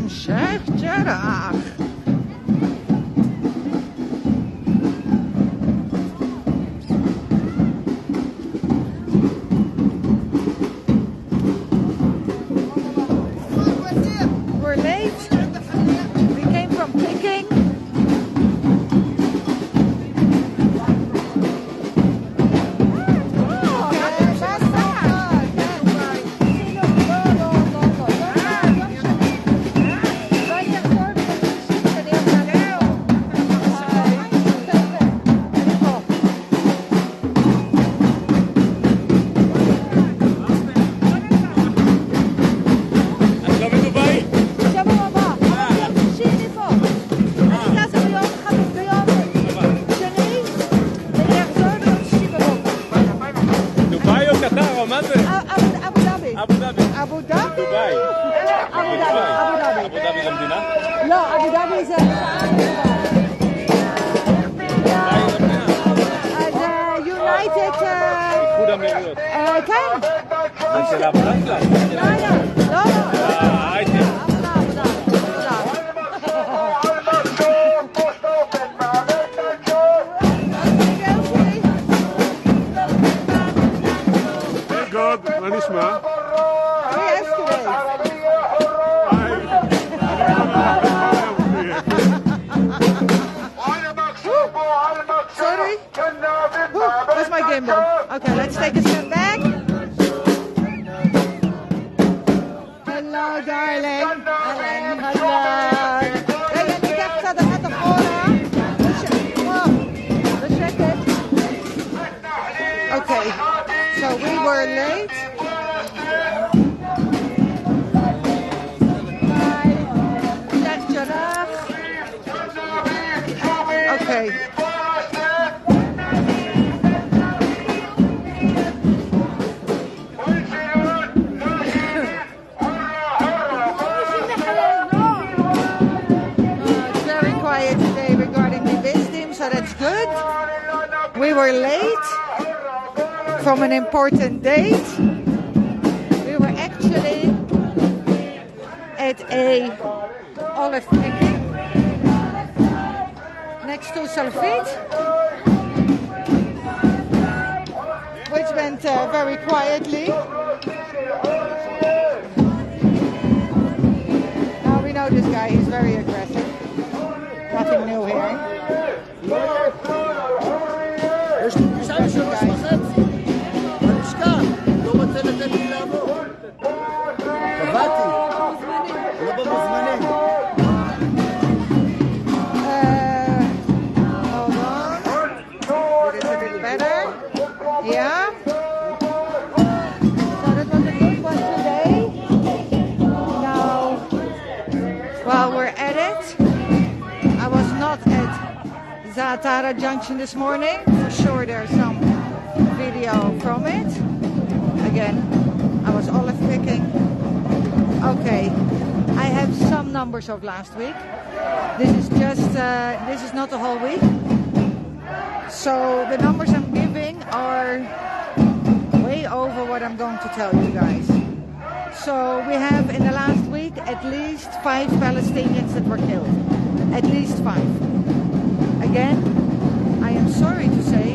from Sheikh Jarrah. We're late. We came from picking. אבו דאבי? דובאי. אבו דאבי. אבו דאבי זה מדינה? לא, אבו דאבי זה... יונייטד... איחוד אמירויות. כן. זה של העבודה שלה? לא. הייטק. מה נשמע? Sorry? Where's my gimbal? Okay, let's take a step back. Hello, darling. Hello. Hey, en ik heb dat net naar voren. Check it. Okay, so we were late. Sheikh Jarrah. Okay. So that's good. We were late from an important date. We were actually at a olive picking next to Salfit, which went very quietly. Now we know this guy, he's very aggressive. Nothing new here. יש לי פגישה ב-3:30. בלשכה. לא רוצה לתת לי לעבור. קבעתי. לא במוזמנים. Hold on. It is a bit better. Yeah. So that was a good one today. Now, while we're at it, I was not at Zatara Junction this morning. For sure there's some video from it. Again, I was olive picking. Okay, I have some numbers of last week. This is just, this is not the whole week. So the numbers I'm giving are way over what I'm going to tell you guys. So we have in the last week at least 5 Palestinians that were killed. At least 5. Again, I am sorry to say,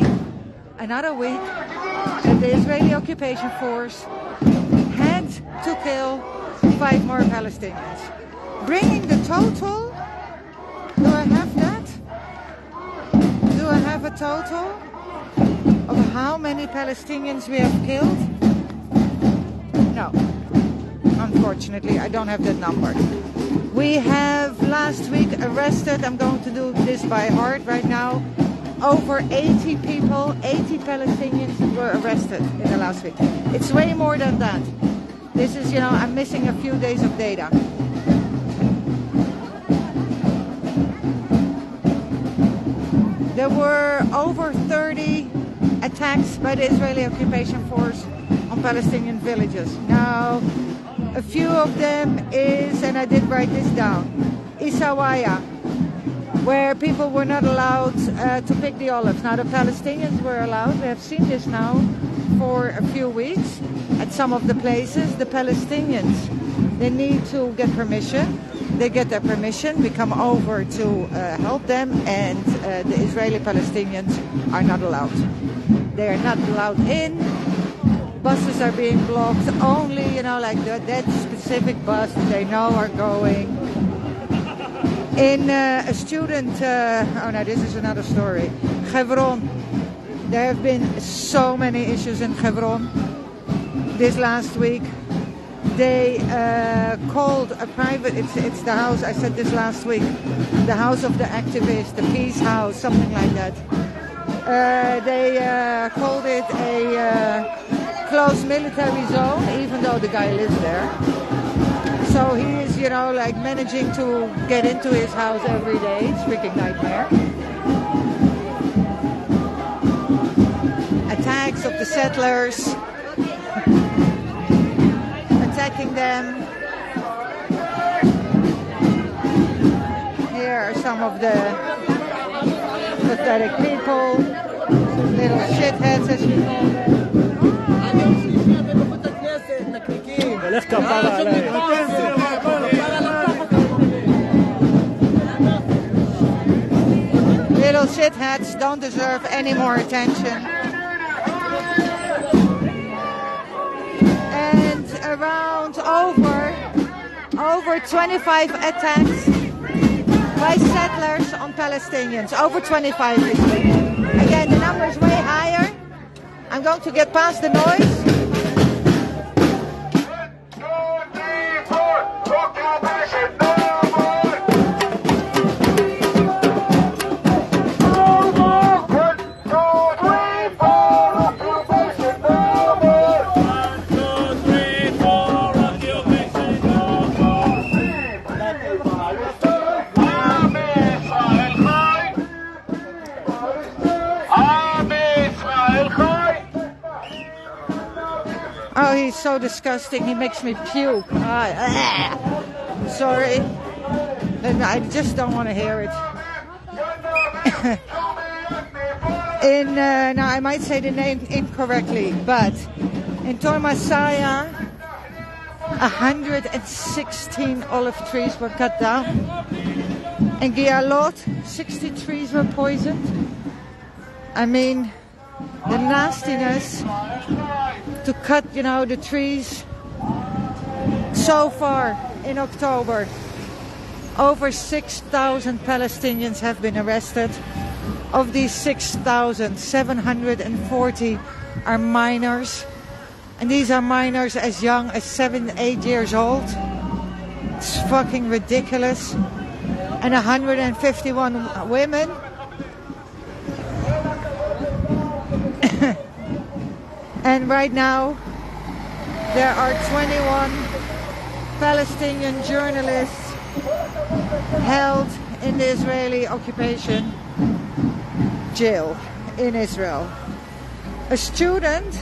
another week that the Israeli occupation force had to kill 5 more Palestinians. Bringing the total, do I have that? Do I have a total of how many Palestinians we have killed? No. Unfortunately, I don't have that number. We have last week arrested, I'm going to do this by heart right now, over 80 people, 80 Palestinians were arrested in the last week. It's way more than that. This is, you know, I'm missing a few days of data. There were over 30 attacks by the Israeli occupation force on Palestinian villages. Now, a few of them is, and I did write this down, Isawaya, where people were not allowed to pick the olives. Now the Palestinians were allowed. We have seen this now for a few weeks at some of the places. The Palestinians They need to get permission. They get their permission. We come over to help them, and the Israeli Palestinians are not allowed. They are not allowed in. Buses are being blocked. Only, like that specific bus that they know are going. In a student, this is another story. Hebron. There have been so many issues in Hebron this last week. They called a private, it's the house, I said this last week, the house of the activist, the peace house, something like that. They called it a closed military zone, even though the guy lives there. So he is, managing to get into his house every day. It's a freaking nightmare. Attacks of the settlers. Attacking them. Here are some of the pathetic people. Little shitheads, as we call them. לך כפרה עליי. Little shitheads don't deserve any more attention. And around over 25 attacks by settlers on Palestinians. Over 25 this week. Again, the number is way higher. I'm going to get past the noise. Oh, he's so disgusting. He makes me puke. Sorry. I just don't want to hear it. Now, I might say the name incorrectly, but in Tormasaya, 116 olive trees were cut down. In Gialot, 60 trees were poisoned. I mean, the nastiness to cut, the trees. So far in October, over 6,000 Palestinians have been arrested. Of these 6,000, 740 are minors. And these are minors as young as 7, 8 years old. It's fucking ridiculous. And 151 women. And right now, there are 21 Palestinian journalists held in the Israeli occupation jail in Israel. A student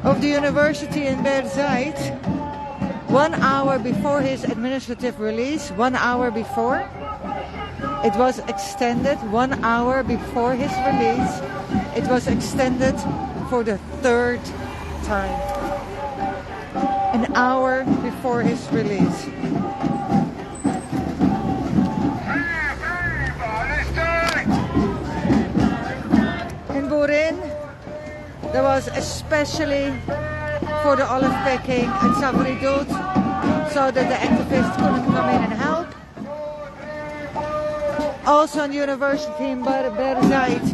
of the university in Berzait, 1 hour before his administrative release, 1 hour before, it was extended, 1 hour before his release, it was extended for the 3rd time. An hour before his release. In Burin, there was especially for the olive picking at Savridut, so that the activists couldn't come in and help. Also in the university in Berzait,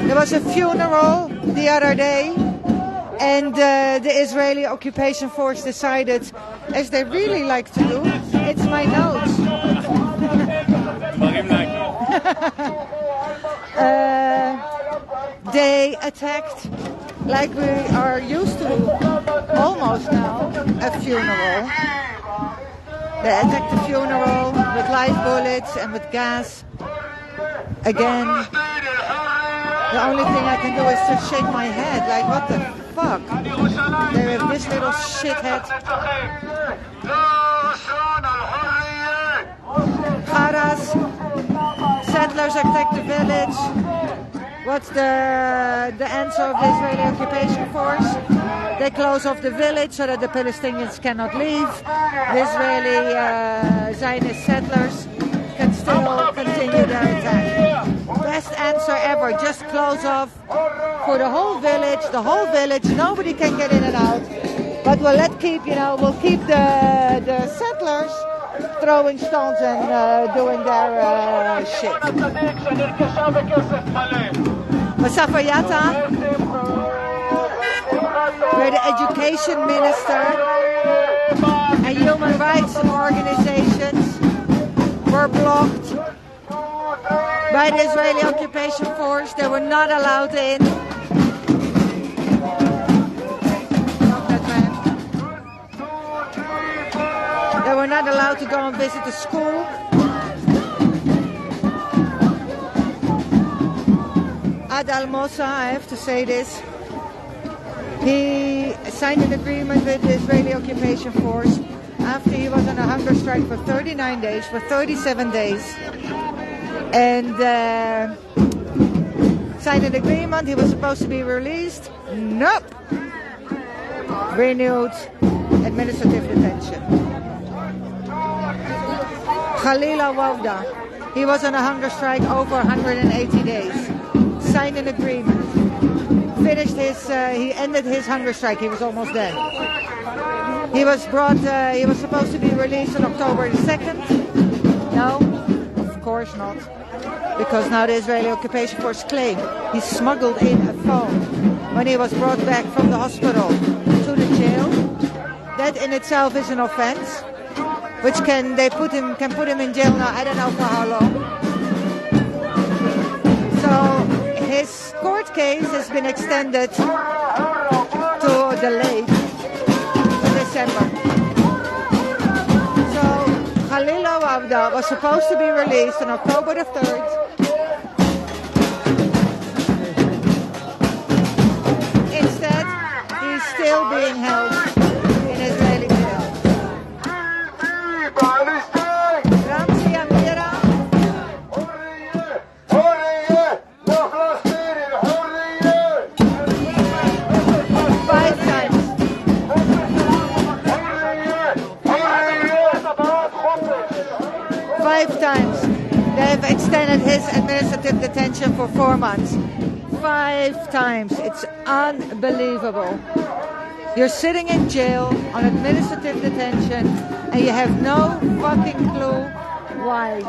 there was a funeral the other day, and the Israeli occupation force decided, as they really like to do, it's my nose. They attacked, like we are used to almost now, a funeral. They attacked the funeral with live bullets and with gas. Again, the only thing I can do is to shake my head, like what the fuck? There is this little shithead. Haras, settlers attacked the village. What's the answer of the Israeli occupation force? They close off the village so that the Palestinians cannot leave. The Israeli Zionist settlers can still continue their attack. Best answer ever, just close off for the whole village, nobody can get in and out. But we'll keep the settlers throwing stones and doing their shit. Mustafa Yatta, where the education minister and human rights organizations were blocked by the Israeli occupation force. They were not allowed in. They were not allowed to go and visit the school. Ad al-Mossa, I have to say this, he signed an agreement with the Israeli occupation force after he was on a hunger strike for 39 days, for 37 days. And signed an agreement, he was supposed to be released. Nope! Renewed administrative detention. Khalila Wawda, he was on a hunger strike over 180 days. Signed an agreement. Finished he ended his hunger strike, he was almost dead. He was supposed to be released on October the 2nd. No, of course not. Because now the Israeli occupation force claim he smuggled in a phone when he was brought back from the hospital to the jail. That in itself is an offense, which can put him in jail now, I don't know for how long. So his court case has been extended to delayed to December. So Khalila Wawda was supposed to be released on October the 3rd. Instead, he's still being held in Israeli jail. Ramzi Amira, 5 times. 5 times. They have extended his administrative detention for 4 months. 5 times. It's unbelievable. You're sitting in jail on administrative detention and you have no fucking clue why.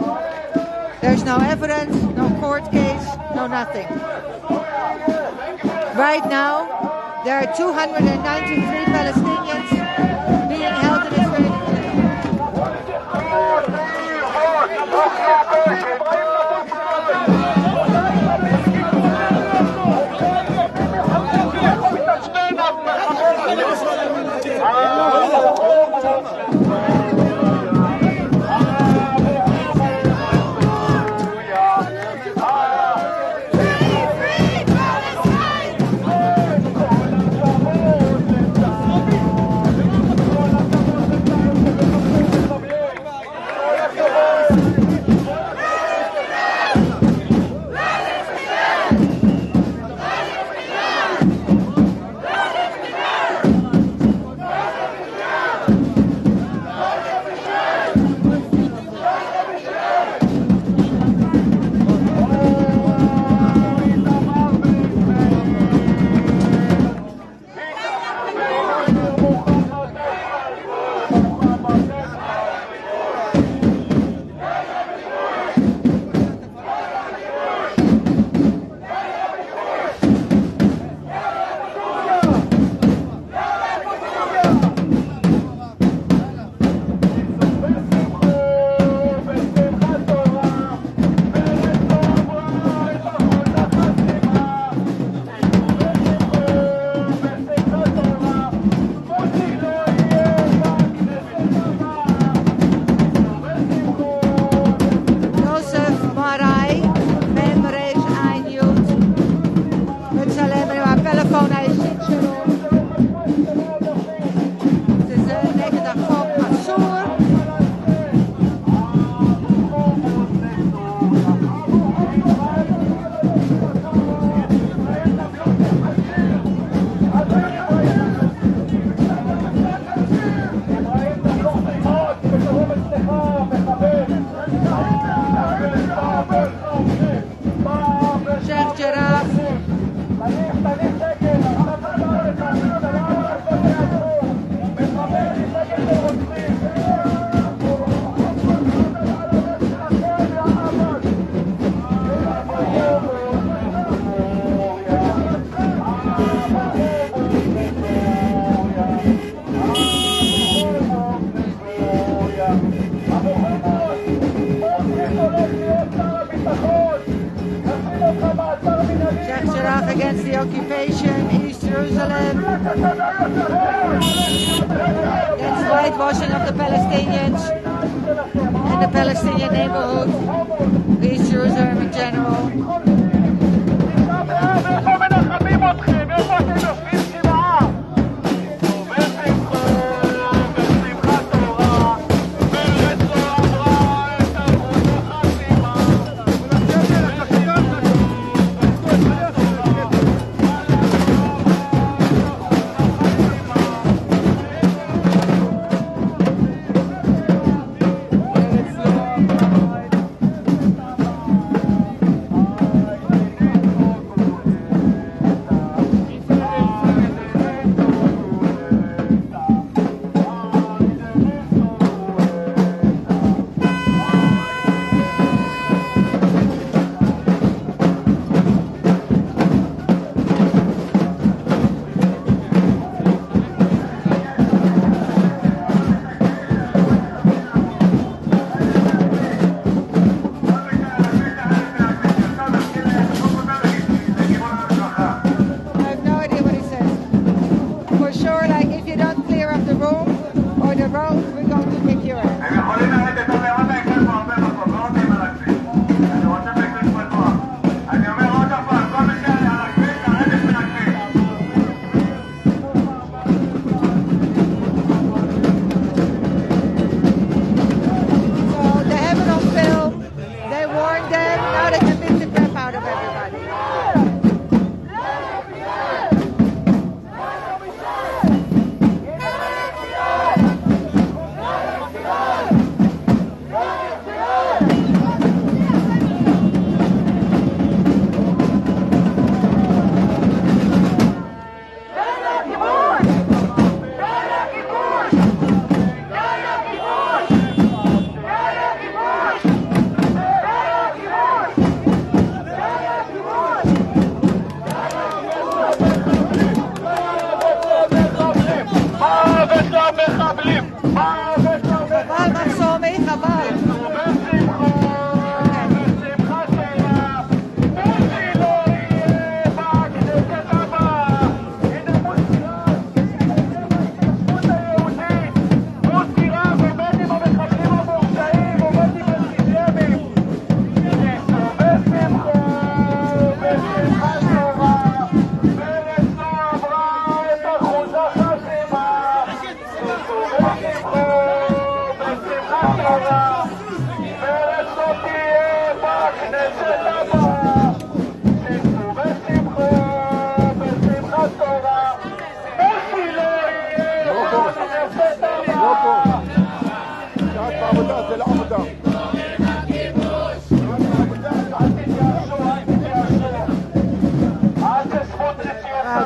There's no evidence, no court case, no nothing. Right now, there are 293 Palestinians being held in Israeli jail. 5 the occupation, East Jerusalem, against whitewashing of the Palestinians and the Palestinian neighborhood, East Jerusalem in general.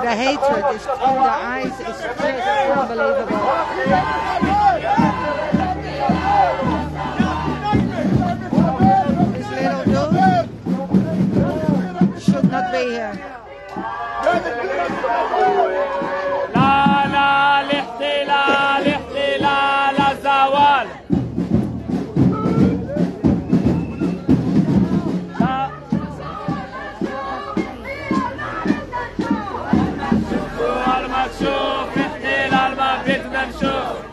The hatred is in the eyes is just unbelievable. This little dude should not be here. لا لا الاحتلال احتلال الزوال المكشوف احتلال ما بدنا نشوف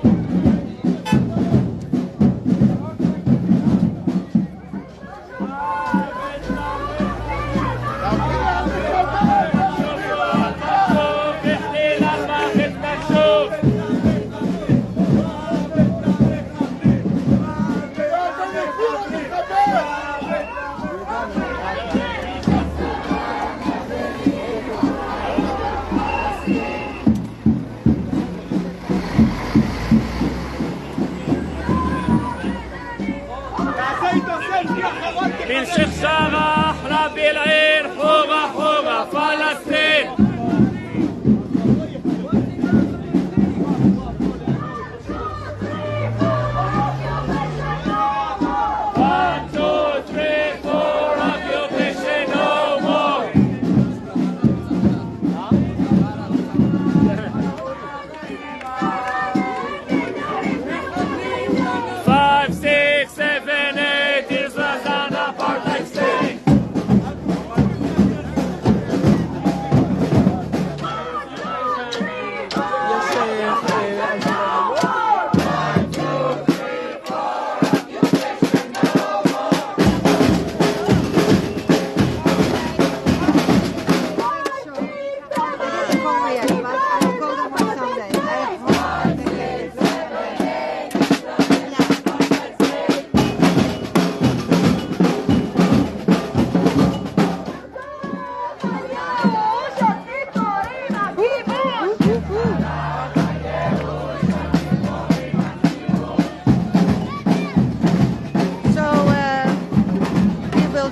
من شيخ جارح ربي العين حوغة حوغة فلسطين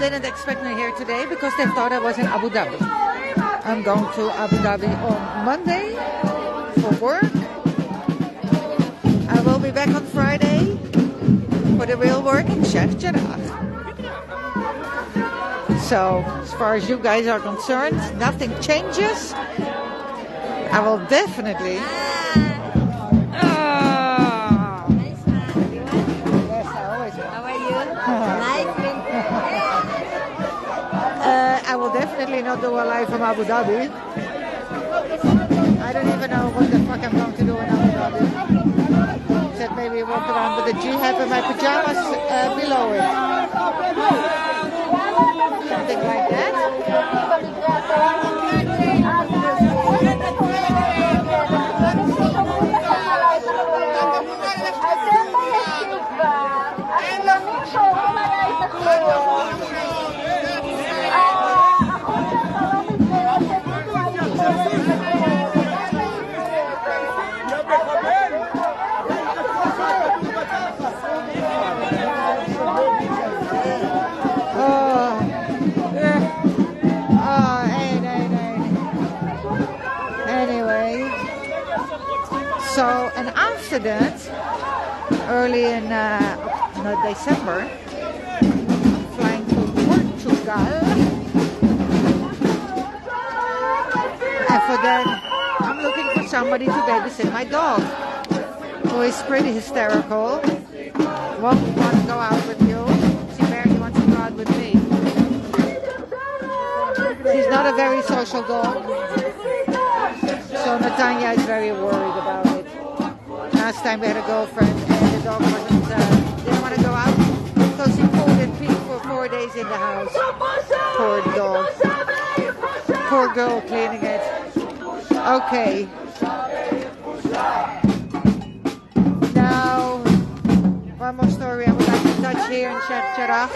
didn't expect me here today because they thought I was in Abu Dhabi. I'm going to Abu Dhabi on Monday for work. I will be back on Friday for the real work in Sheikh Jarrah. So, as far as you guys are concerned, nothing changes. I will definitely... Yes, I always will. How are you? Nice meeting you. I will definitely not do a live from Abu Dhabi. I don't even know what the fuck I'm going to do in Abu Dhabi. Except maybe walk around with a jihad and my pajamas below it. Something like that. So, and after that, early in December, flying to Portugal. And for that, I'm looking for somebody to babysit my dog, who is pretty hysterical. Won't want to go out with you. She barely wants to go out with me. She's not a very social dog. So Natanya is very worried about it. Last time we had a girlfriend and the dog didn't want to go out because he pulled and peed for 4 days in the house. Poor dog. Poor girl cleaning it. Okay. Now, one more story I would like to touch here in Sheikh Jarrah.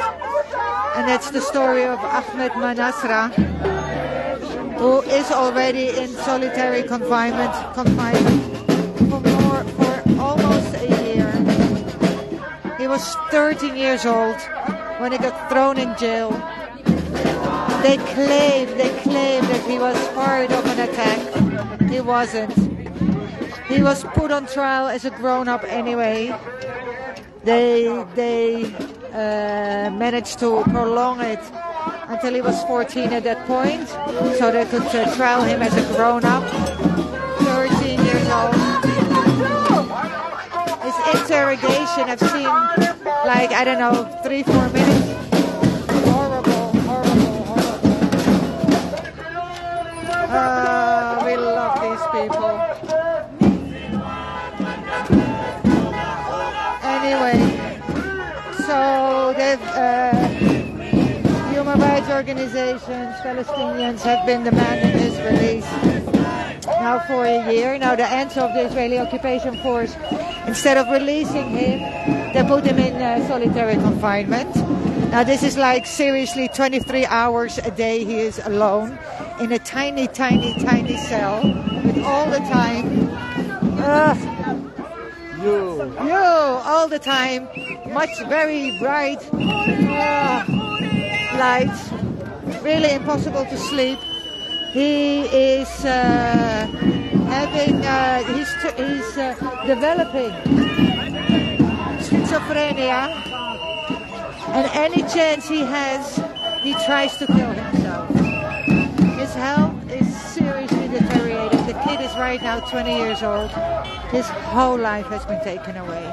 And that's the story of Ahmed Manasra, who is already in solitary confinement for almost a year. He was 13 years old when he got thrown in jail. They claimed that he was part of an attack. He wasn't. He was put on trial as a grown-up anyway. They managed to prolong it until he was 14 at that point, so they could trial him as a grown-up, 13 years old. His interrogation, I've seen, like, I don't know, 3-4 minutes. Horrible. We love these people. Anyway, so they've... human rights organizations, Palestinians, have been demanding his release now for a year. Now the answer of the Israeli occupation force, instead of releasing him, they put him in solitary confinement. Now this is like seriously 23 hours a day he is alone in a tiny cell with all the time all the time, very bright lights, really impossible to sleep. He is he's developing schizophrenia, and any chance he has, he tries to kill himself. His health is seriously deteriorated. The kid is right now 20 years old. His whole life has been taken away.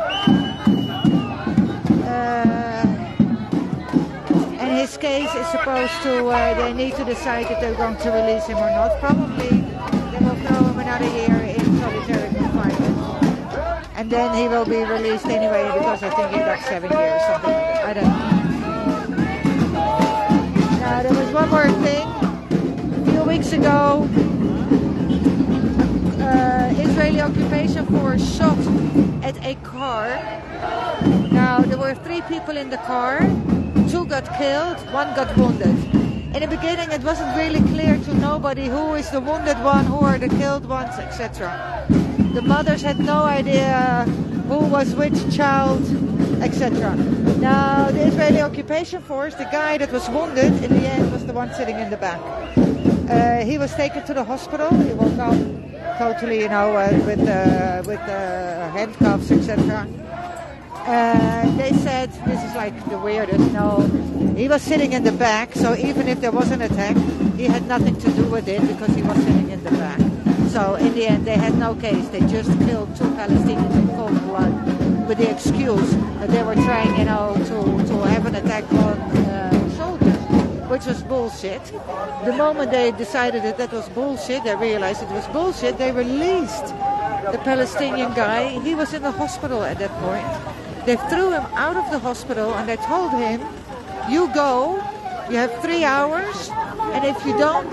And his case is supposed to, they need to decide if they're going to release him or not. Probably they will throw him another year in solitary confinement. And then he will be released anyway, because I think he got 7 years, something like that. I don't know. Now, there was one more thing. A few weeks ago, Israeli occupation force shot at a car. Now, there were 3 people in the car. 2 got killed, 1 got wounded. In the beginning, it wasn't really clear to nobody who is the wounded one, who are the killed ones, etc. The mothers had no idea who was which child, etc. Now, the Israeli occupation force, the guy that was wounded in the end was the one sitting in the back. He was taken to the hospital. He woke up totally, with handcuffs, etc. They said, this is like the weirdest, no, he was sitting in the back, so even if there was an attack, he had nothing to do with it because he was sitting in the back. So in the end, they had no case. They just killed 2 Palestinians in cold blood with the excuse that they were trying, to have an attack on soldiers, which was bullshit. The moment they decided that was bullshit, they realized it was bullshit, they released the Palestinian guy. He was in the hospital at that point. They threw him out of the hospital and they told him, you go, you have 3 hours, and if you don't,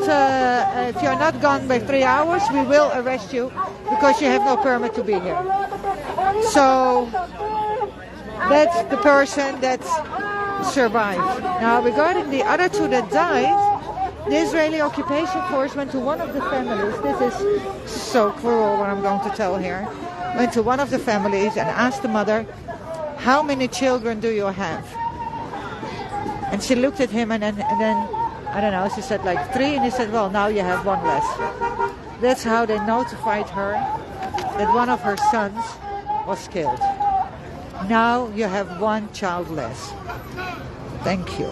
if you're not gone by 3 hours, we will arrest you because you have no permit to be here. So that's the person that survived. Now, regarding the other 2 that died, the Israeli occupation force went to one of the families. This is so cruel what I'm going to tell here. Went to one of the families and asked the mother, how many children do you have? And she looked at him and then I don't know, she said like 3, and he said, well, now you have 1 less. That's how they notified her that one of her sons was killed. Now you have 1 child less. Thank you.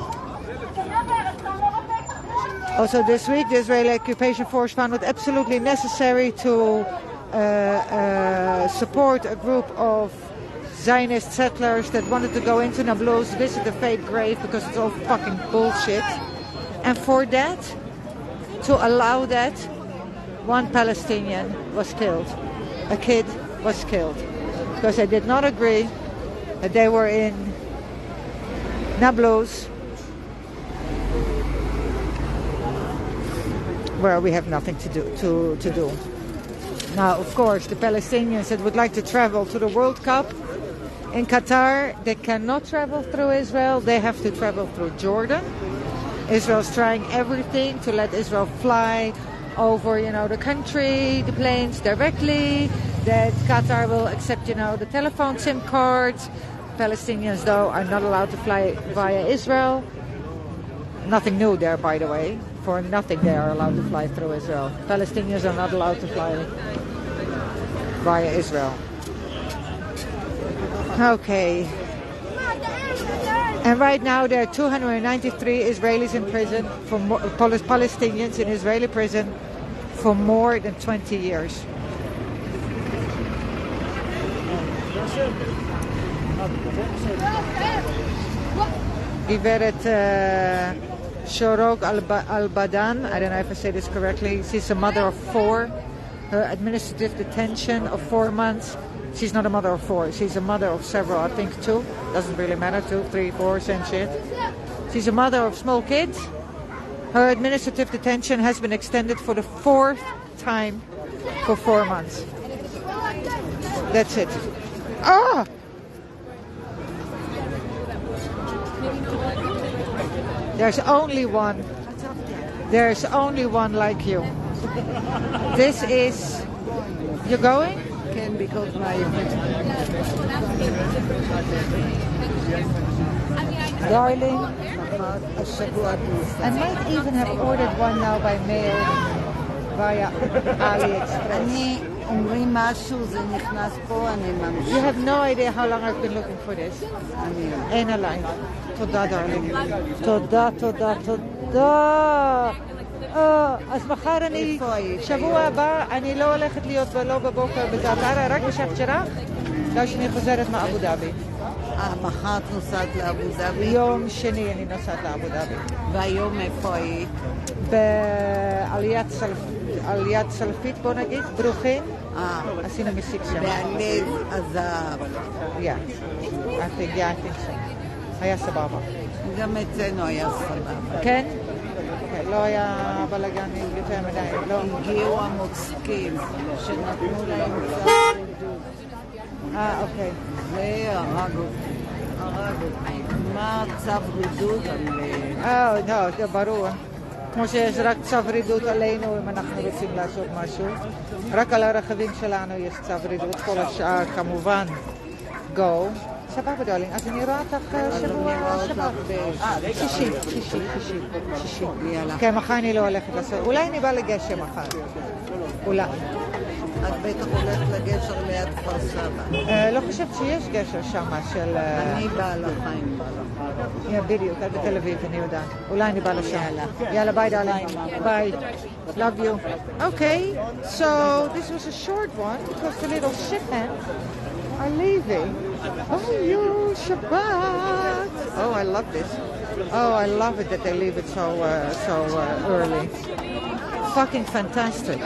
Also this week, the Israeli occupation force found it absolutely necessary to support a group of Zionist settlers that wanted to go into Nablus, visit the fake grave because it's all fucking bullshit. And for that, to allow that, 1 Palestinian was killed. A kid was killed. Because they did not agree that they were in Nablus, where we have nothing to do. Now, of course, the Palestinians that would like to travel to the World Cup in Qatar, they cannot travel through Israel. They have to travel through Jordan. Israel's trying everything to let Israel fly over, the country, the planes directly, that Qatar will accept, the telephone SIM cards. Palestinians, though, are not allowed to fly via Israel. Nothing new there, by the way. For nothing they are allowed to fly through Israel. Palestinians are not allowed to fly via Israel. Okay. And right now there are 293 Israelis in prison, Palestinians in Israeli prison for more than 20 years. Giveret Shorok Al-Badan, I don't know if I say this correctly, she's a mother of 4. Her administrative detention of 4 months. She's not a mother of 4, she's a mother of several, I think 2. Doesn't really matter, 2, 3, 4, same shit. She's a mother of small kids. Her administrative detention has been extended for the 4th time for 4 months. That's it. Ah! There's only one. There's only one like you. This is... You're going? Can because my... Darling, I might even have ordered one now by mail via AliExpress. אומרים משהו, זה נכנס פה, אני ממשיך. You have no idea how long I've been looking for this. אין עליי. תודה, darling. תודה, תודה, תודה. אז מחר אני, שבוע הבא, אני לא הולכת להיות לא בבוקר בזעתרה, רק בשייח' ג'ראח, לא שאני חוזרת מאבו דאבי. מחר את נוסעת לאבו דאבי? יום שני אני נוסעת לאבו דאבי. והיום איפה היית? בעליית סלפית, בוא נגיד, ברוכים. עשינו מסיק שם. בעלז הזהב. I think so. היה סבבה. גם אצלנו היה סבבה. כן? לא היה בלגן יותר מדי, לא. הגיעו המוצקים שנתנו להם צו רידוד. אוקיי. והרגו. מה צו רידוד על... לא, זה ברור. כמו שיש רק צו רידוד עלינו אם אנחנו רוצים לעשות משהו. רק על הרכבים שלנו יש צו רידוד. כל השאר כמובן go. סבבה דולינג, אז אני רואה אותך שבוע שבת. שישי. יאללה. כן, מחר אני לא הולכת לעשות, אולי אני באה לגשם מחר. אולי. את בטח הולכת לגשר ליד כפר סבא. לא חושבת שיש גשר שם של... אני באה לחיים. בדיוק, את בתל אביב, אני יודעת. אולי אני באה לשם. יאללה, ביי דולינג. ביי. Love you. Okay, so this was a short one because the little shitheads are leaving. Oh, you Shabbat! Oh, I love this. Oh, I love it that they leave it so early. Fucking fantastic.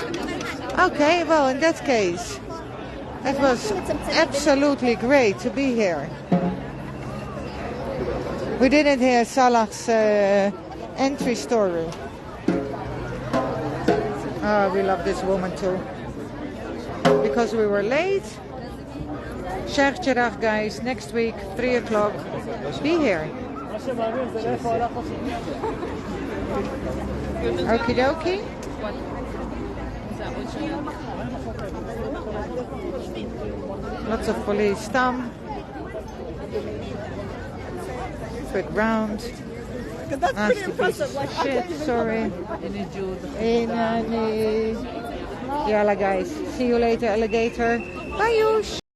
Okay, well, in that case, it was absolutely great to be here. We didn't hear Salah's entry story. We love this woman too. Because we were late. Sheikh Jarrah, guys, next week, 3 o'clock. Be here. Okie dokie. Lots of police. Tam. Quick round. That's pretty impressive. Shit, sorry. Yalla guys, see you later, alligator. Bye, Yush.